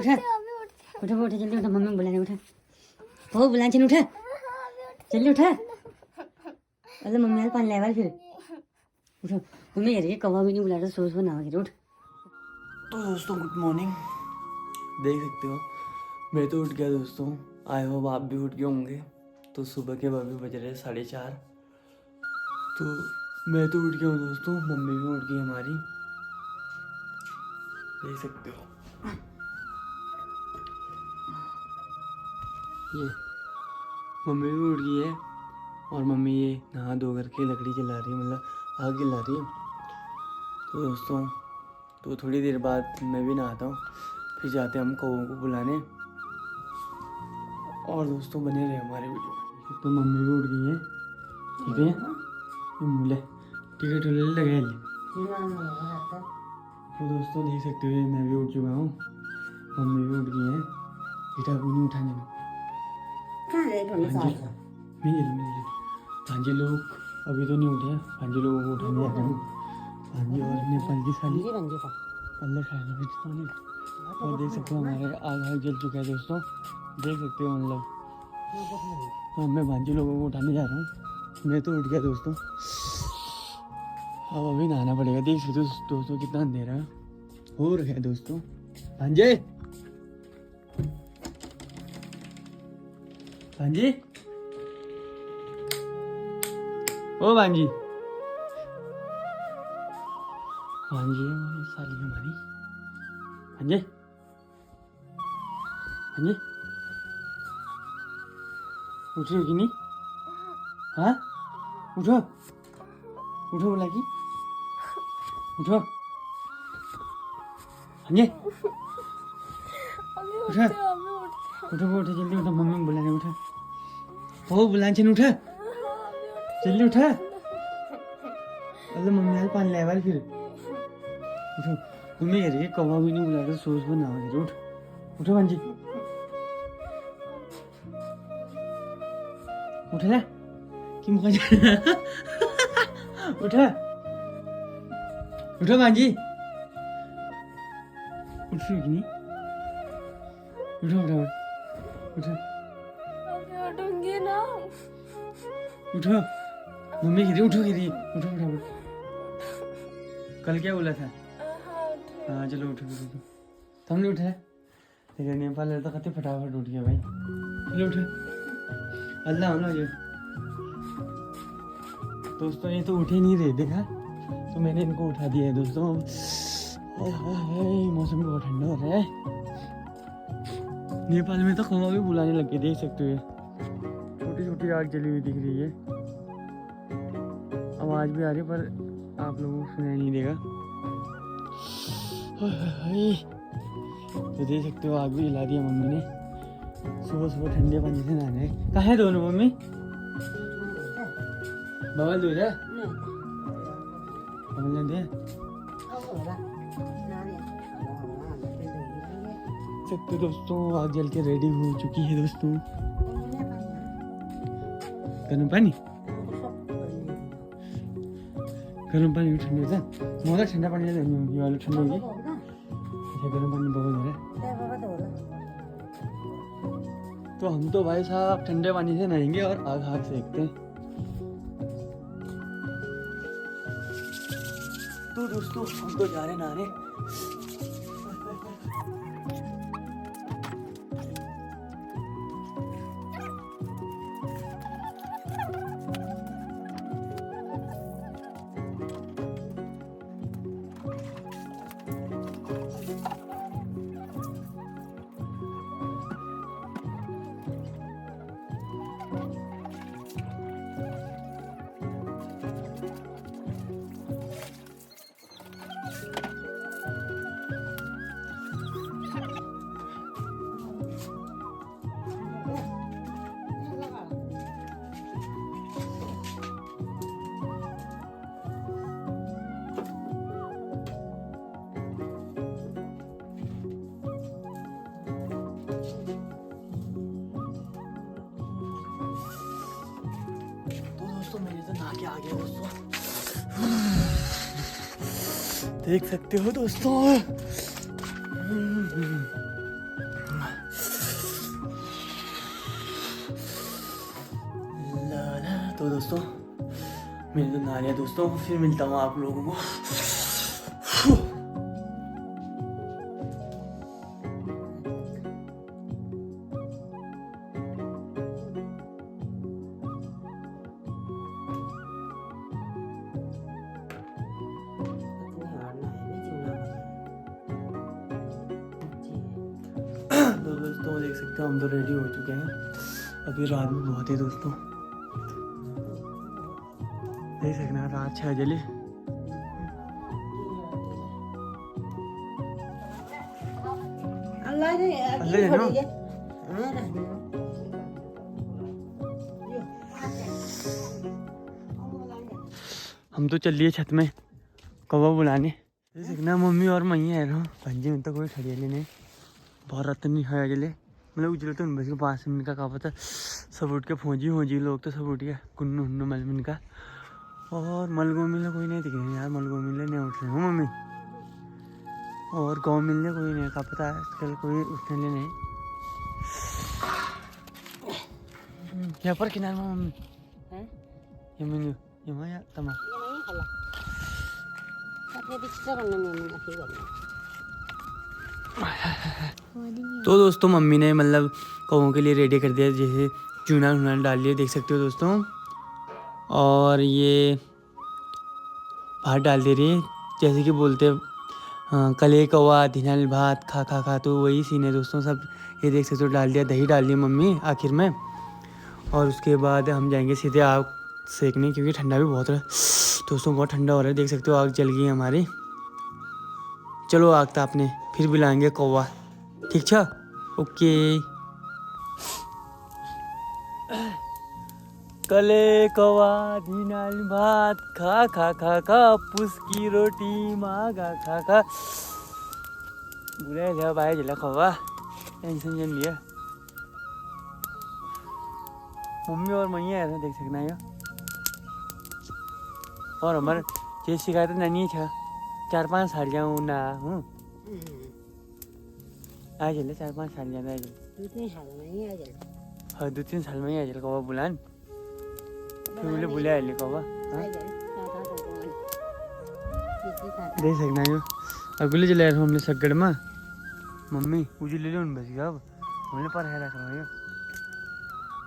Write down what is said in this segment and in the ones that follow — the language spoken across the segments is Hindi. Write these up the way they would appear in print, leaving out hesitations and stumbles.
उठा उठा उठा जल्दी उठा, मम्मी बुलाने उठा, हो बुलाने उठा जल्दी उठा, अरे मम्मी यार पानी लाया फिर उठो, मम्मी यार ये कौवा भी नहीं बुला रहा, सोच बना के उठ। तो दोस्तों गुड मॉर्निंग, देख सकते हो मैं तो उठ गया दोस्तों, आई होप आप भी उठ गए होंगे। तो सुबह के अभी बज रहे 4:30, तो मैं तो उठ गया हूँ दोस्तों, मम्मी भी उठ गई हमारी, देख सकते हो ये मम्मी भी उठ गई है। और मम्मी ये नहा धो करके लकड़ी जला रही है, मतलब आग जला रही है। तो दोस्तों तो थोड़ी देर बाद मैं भी नहाता हूँ, फिर जाते हैं हम कौवों को बुलाने। और दोस्तों बने रहे हमारे वीडियो। तो मम्मी भी उठ गई है, ठीक है, बोले टिकट लगे। तो दोस्तों देख सकते हो मैं भी उठ चुका हूँ, मम्मी भी उठ गई है। बेटा को नहीं उठाने में भांजे लोग अभी तो नहीं उठे, भांजे लोगों को उठाने जा रहे हूँ। भांजे और नेपाल की साली पल्ले खाने में। और देख सकते हो हमारे आग जल चुका है दोस्तों, देख सकते हो मतलब। हाँ मैं भांजे लोगों को उठाने जा रहा हूँ, मैं तो उठ गया दोस्तों। अब अभी नहाना पड़ेगा, देख सकते हो दोस्तों कितना अंधेरा हो रहा है दोस्तों। भांजे भांजी, ओ भांजी, भांजी हमारी साली हमारी, भांजे भांजे उठ रही हो कि नहीं? हाँ उठो उठो, बोला कि उठो भांजे, उठा उठो उठो जल्दी उठा, मम्मी बुलाने उठा, हो बुलाने उठा जल्दी उठा, अरे मम्मी यार पानी लाया फिर उठो। मम्मी यार ये कौवा भी नहीं बुला रहा, सोच बना के उठ उठो भांजी, उठ ले कि मुझे उठा उठो भांजी, उठ रही कि नहीं? उठो उठो उठो उठूंगी ना, उठो, मम्मी गिरी उठो गिरी उठो उठो। कल क्या बोला था? हाँ चलो उठो उठो, तुमने उठा है? लेकिन नेपाल तो कहते फटाफट उठ गया भाई, चलो उठो, अल्लाह हो ना ये। दोस्तों ये तो उठे नहीं रहे, देखा, तो मैंने इनको उठा दिया है दोस्तों। मौसम बहुत ठंडा हो रहा है, नेपाल में तो कौवा भी बुलाने लग गए, देख सकते हो छोटी छोटी आग जली हुई दिख रही है, आवाज भी आ रही है पर आप लोगों को सुनाई नहीं देगा। तो देख सकते हो आग भी जला दिया मम्मी ने, सुबह सुबह ठंडे पानी से नहाने। कहाँ है दोनों मम्मी? बबल दूध है, बबल दे सकते दोस्तों। आग जल के रेडी हो चुकी है दोस्तों, गर्म पानी ठंडा था, मोदा ठंडा पानी ये वाला ठंडा होगी, गर्म पानी बबल हो रहा है। तो हम तो भाई साहब ठंडे पानी से नहाएंगे और आग हाथ सेकते हैं। तो दोस्तों हम तो जा रहे नहाने। के आ गया दोस्तों। देख सकते हो दोस्तों तो दोस्तों मैंने तो नहा लिया दोस्तों, फिर मिलता हूँ आप लोगों को। तो दोस्तों देख सकते हो हम तो रेडी हो चुके हैं, अभी रात में बहुत है दोस्तों, देख सकते हैं रात 6 बजे। हम तो चल लिए छत में कौवा बुलाने, देख सकते हैं मम्मी और मैं है ना पंजे में तो कोई खड़ी नहीं बहुत रात नहीं खाया जले, मतलब उजले तो 5 मिनट का कहा था, सब उठ के फौजी लोग तो सब उठ गया, कुन्नू उन्नू मलमिन का, और मलगो मिलने कोई नहीं दिख रहे यार, मलगो मिलने नहीं उठ रहे हो मम्मी, और गाँव मिलने कोई नहीं, का पता आजकल कोई उठने नहीं। यहाँ पर किनारे में मम्मी ये तमा तो दोस्तों मम्मी ने मतलब कौवों के लिए रेडी कर दिया, जैसे चूना वूना डाल लिया, देख सकते हो दोस्तों, और ये भात डाल दे रही है, जैसे कि बोलते कले कौवा धिनाल भात खा खा खा, तो वही सीन है दोस्तों सब, ये देख सकते हो डाल दिया, दही डाल दिया मम्मी आखिर में, और उसके बाद हम जाएंगे सीधे आग सेकने, क्योंकि ठंडा भी बहुत है दोस्तों, बहुत ठंडा हो रहा है, देख सकते हो आग जल गई हमारी। चलो आग तापने, फिर बुलाएंगे कौवा, ठीक छ ओके। कले कौवा धिनाल भात खा खा खा खा, पुसकी रोटी मागा खा खा, बुला लिया भाई जिला कौवा, टेंशन जन लिया। मम्मी और मैया है देख सकना है, और हमारे जे शिकायत नहीं था 4-5 साल जाऊँ ना हूँ आ चले 4-5 साल जाना है, 2-3 साल में ही आ चल कौवा बुलान, फिर बोले बुला ले कौवा, देख सकना है अगले चले हमने सगड़ में मम्मी मुझे ले लो बस अब हमने पर है रख रहा है,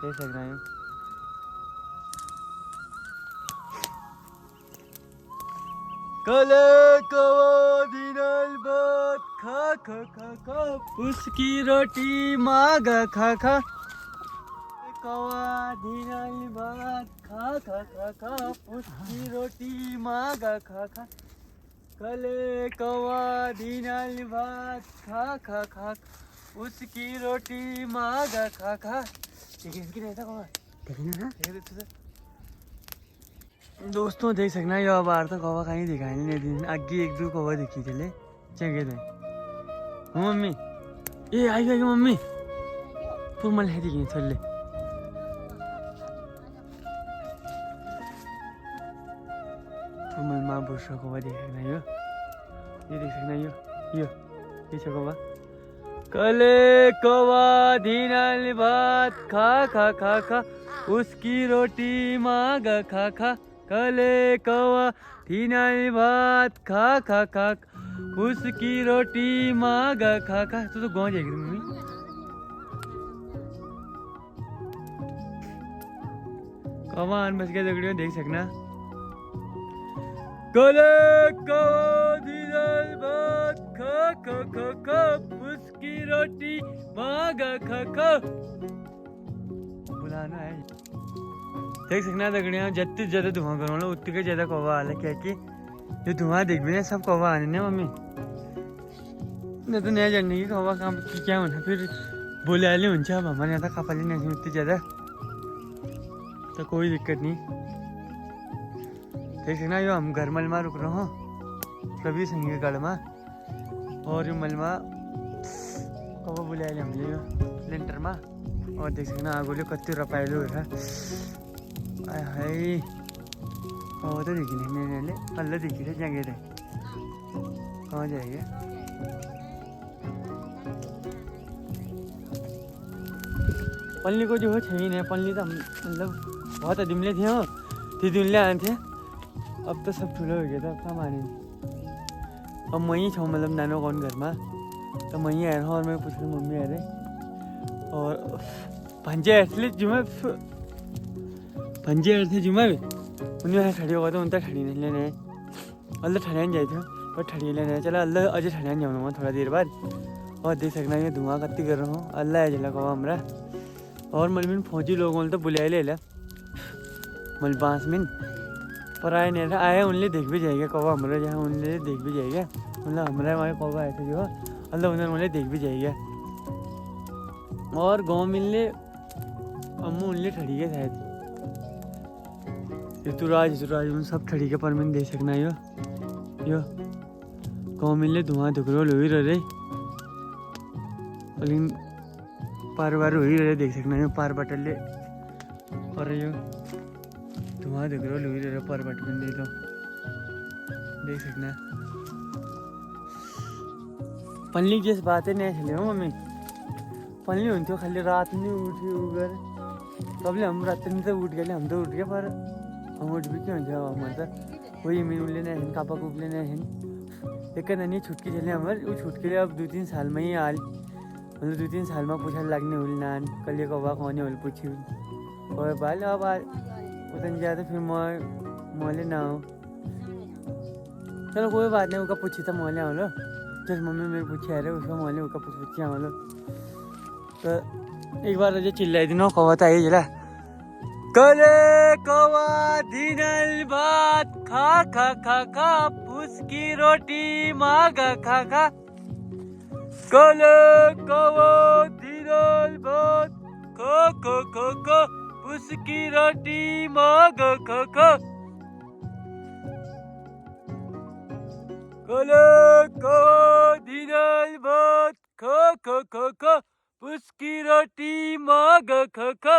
देख सकना है। कले कौवा धिनाल भात खा खा खा खा, उसकी रोटी मागा खा खा, कौवा धिनाल भात खा खा खा खा, उसकी रोटी मागा खा खा, कले कौवा धिनाल भात खा खा खा, उसकी रोटी मागा खा खा, ठीक है इसकी रहता कौवा देखना ना दोस्तों, देख सकना ये बार तो कौवा कहीं दिखाई नहीं दिन, आगे 1-2 कौवा दिखी चले चंगे थे मम्मी, ये आई गई मम्मी तो मल है दिखी चल तो मल माँ बुशा कौवा देख सकना ये देख सकना ये कौवा, कले कौवा धिनाल भात खा खा खा खा, उसकी रोटी मागा खा खा, कले कौवा धिनाल भात खा खा खा, उसकी रोटी मागा खा खा, तो गाँव जाएगी मम्मी, कौवा बच गया दगड़ियों देख सकना, कले कौवा धिनाल भात खा खा खा खा, उसकी रोटी मागा खा खा, बुलाना है देख सकना दगड़िया, जितने ज्यादा धुआं करो ना उतने के ज्यादा कौवा आ क्या कि जो धुआं देख भी ना सब कौवा आने ना मम्मी, नहीं तो नया जानने की कौवा काम क्या होना, फिर बोले आले हुन्छ अब हमारे यहाँ तो खपाली नहीं उतनी ज्यादा, तो कोई दिक्कत नहीं, देख सकना यो हम घर मलमा रुक रहे हो कभी संगे गढ़ में, और यो मलमा कौवा बोले आले हमले यो लेंटर में, और देख सकना आगोले कति रपाइलो है, हाय कौवा तो देखी नहीं मैंने कल देखी थे जंगे थे कहाँ जाएंगे। पन्ली को जो हो छैन पन्ली त मतलब बहुत दिनले थियो त्यो दिनले आन्थे अब त सब ठुलो हो गयो त कहाँ माने अब मै छौँ मतलब नानो गाउँ घरमा त मै आएर और मैं पूछ मम्मी अरे और भंजे ऐसे जुमा भंजे ऐसे जुमा उन्हें ठड़ी होगा तो उनका ठड़ी नहीं लेने अल्लाह ठड़ियान जाए थे और ठड़ी लेने चला अल्लाह अजय ठड़ियान जाऊँगा थोड़ा देर बाद और देख सकना ये धुआं कत्ती कर रहा हूँ अल्लाह है जला कवा हमारा और मलमिन फौजी लोगों तो बुलाए ले ला मल 5 मिनट पर आए नहीं आए उनले देख भी जाएगा कवा हमारा जहाँ उनले देख भी जाएगा मतलब हमारे वहाँ कवा आए थे जो अल्लाह उन्हें देख भी जाएगा और गाँव मिलने अम्मू उनले ठड़ी के शायद ऋतुराज उन सब ठड़ी के पर मैंने देख सकना यो गाँव मिलने धुआं धुकरो लो ही रहे लेकिन पार बार हो ही रहे देख सकना यो पार बटले और यो धुआं धुकरो लो ही रहे पार बट में देख सकना पन्ली जिस बातें नहीं चले हो मम्मी पन्ली हुन्थ्यो खाली रात में उठ्यो उगर सबले हम रात में तो उठ गए हम तो उठ गए पर हम उठ भी क्यों जाओ हमारे तो वही मीन लेने हैं कापा कूप लेने हैं एक नहीं छुटकी चले हमारे वो छुटकी अब 2-3 साल में ही आल मतलब 2-3 साल में पूछा लगने हुई नान कल ये कौवा कौन है पूछी और बाल अब उतन जाए तो फिर मोले ना हो चलो कोई बात नहीं उसका पूछी था मोले वालो जब मम्मी मेरे पूछे आ रहे उसका मोले उसका पूछी वालो तो एक बार जो चिल्लाई दिनों कौवा था ये जला कले कौवा दिनल भात खा खा खा खा उसकी रोटी मांगा खा खा कले कौवा दिनल भात खा खा खा खा उसकी रोटी मांगा खा खा कले कौवा दिनल भात खा खा खा खा उसकी रोटी मांगा खा खा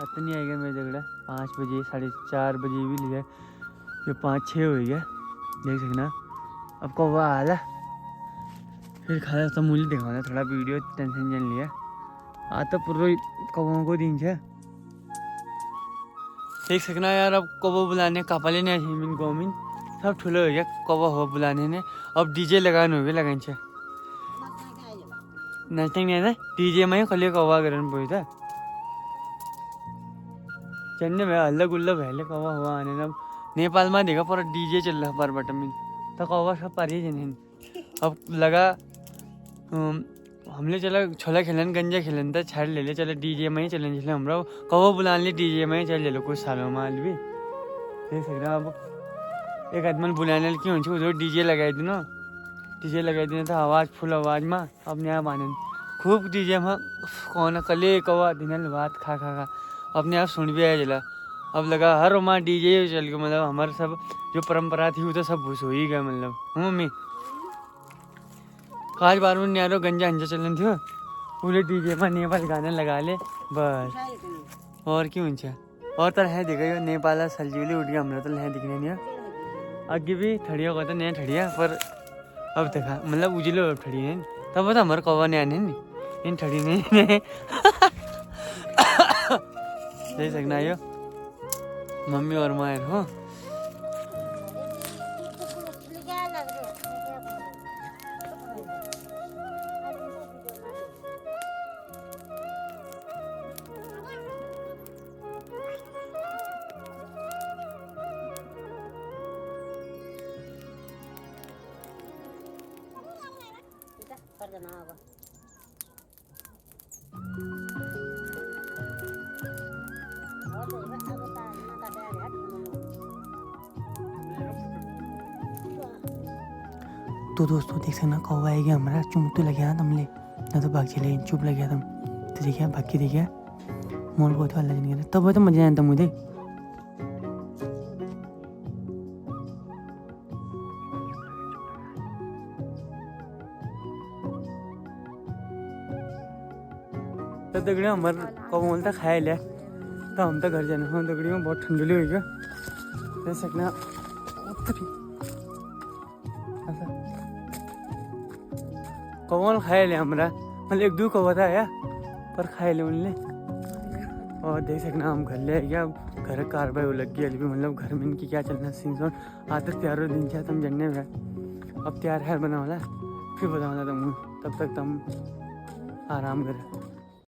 रात नहीं आएगा मेरा झगड़ा 5 बजे 4:30 बजे भी लिया ये 5-6 हो गया देख सकना अब कौवा आला फिर खाया तो मूल्य दिखाना थोड़ा वीडियो टेंशन जन लिया आता पूरा कौवों को दिन छे देख सकना यार अब कौवा बुलाने कापाले नहीं मिन गौमिन सब ठुलो हो गया कौवा हो बुलाने ने अब डीजे लगाने हो गए लगान छे नाचने नहीं आना डीजे में खाली कौवा करन पोइता चन्ने में हल्ला गुल्ला भैले कौवा हुआ आने अब नेपाल में देखा पूरा डीजे चल रहा पर बटन में तो कौवा सब पारी जने अब लगा हमले चला छोला खेलन गंजा खेलन था छाड़ ले ले चले डीजे में ही चलें चले हमरा कौवा बुला ले डीजे में ही चल ले लो कुछ सालों में आज भी देख सकते अब एक आदमी बुलाने क्यों उधर डीजे लगाई दी ना डीजे लगाई दी था आवाज़ फुल आवाज़ में अब नया माने खूब डीजे में कौन कले कौवा दिनल बात खा खा खा अपने आप सुन भी आया चला अब लगा हर वहाँ डीजे चल गया मतलब हमारे सब जो परंपरा थी वो तो सब भूस हो ही गया मतलब मम्मी काज बार में न्यारो गंजा हंजा चलन थियो पूरे डीजे में नेपाल गाने लगा ले बस और क्यों अच्छा और तो है देखा यो नेपाल सलजीवली उठ गया हमारा तो है दिखने नहीं आगे भी ठड़िया को तो नहीं ठड़िया पर अब देखा मतलब उजलो ठड़ी है तब तो हमारे कौवा नहीं आने नहीं इन ठड़ी नहीं देख सकना यो मम्मी और मायर हो तो दोस्तों देख सकना कौवा आएगा हमारा चुम तो लगे हाथ हमले ना तो भाग चले चुप लगे तुम तो देखिए भाग के देखिए मोल बहुत वाला नहीं तब तो मजा आता मुझे तो दगड़ी हमारे कौवा बोलता खाए लिया तो हम तो घर जाना हम दगड़ी में बहुत ठंडली हो गया देख सकना कौन खाए ले हमरा मतलब एक दो कौवा था या पर खाए ले उनने। और देख सकना हम घर ले गया घर कार्रवाई लग गई अभी मतलब घर में इनकी क्या चलना सीन सोन आदत तैयार दिन चाहे तुम जन्ने में अब तैयार है बना वाला फिर बताऊँगा तुम तब तक तुम आराम कर।